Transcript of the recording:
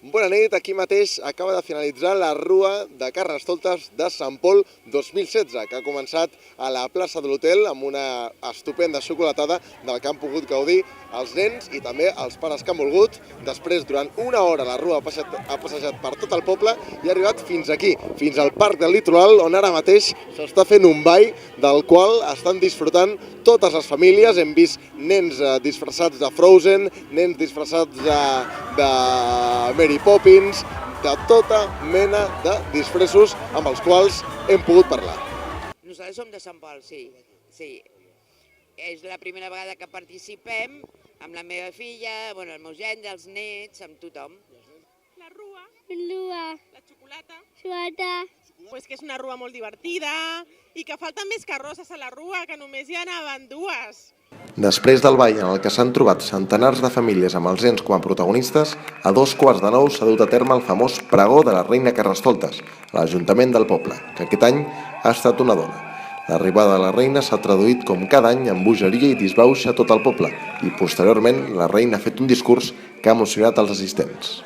Bona nit, aquí mateix acaba de finalitzar la Rua de Carnestoltes de Sant Pol 2016, que ha començat a la plaça de l'Hotel amb una estupenda xocolatada del que han pogut gaudir els nens i també els pares que han volgut. Després, durant una hora, la Rua ha passejat per tot el poble i ha arribat fins aquí, fins al Parc del Litoral, on ara mateix s'està fent un ball del qual estan disfrutant totes les famílies. Hem vist nens disfressats de Frozen, nens disfressats de Mary Poppins, de tota mena de disfressos amb els quals hem pogut parlar. Nosaltres som de Sant Pol, sí. És la primera vegada que participem amb la meva filla, el meu gendre, els nets, amb tothom. La rua, Lua, la xocolata, suata, pues que és una rua molt divertida i que falten més carrosses a la rua, que només hi anaven dues. Després del ball en el que s'han trobat centenars de famílies amb els nens com a protagonistes, a 8:15 s'ha dut a terme el famós pregó de la Reina Carnestoltes, a l'Ajuntament del poble, que aquest any ha estat una dona. L'arribada de la reina s'ha traduït com cada any en bogeria i disbauxa a tot el poble i posteriorment la reina ha fet un discurs que ha emocionat els assistents.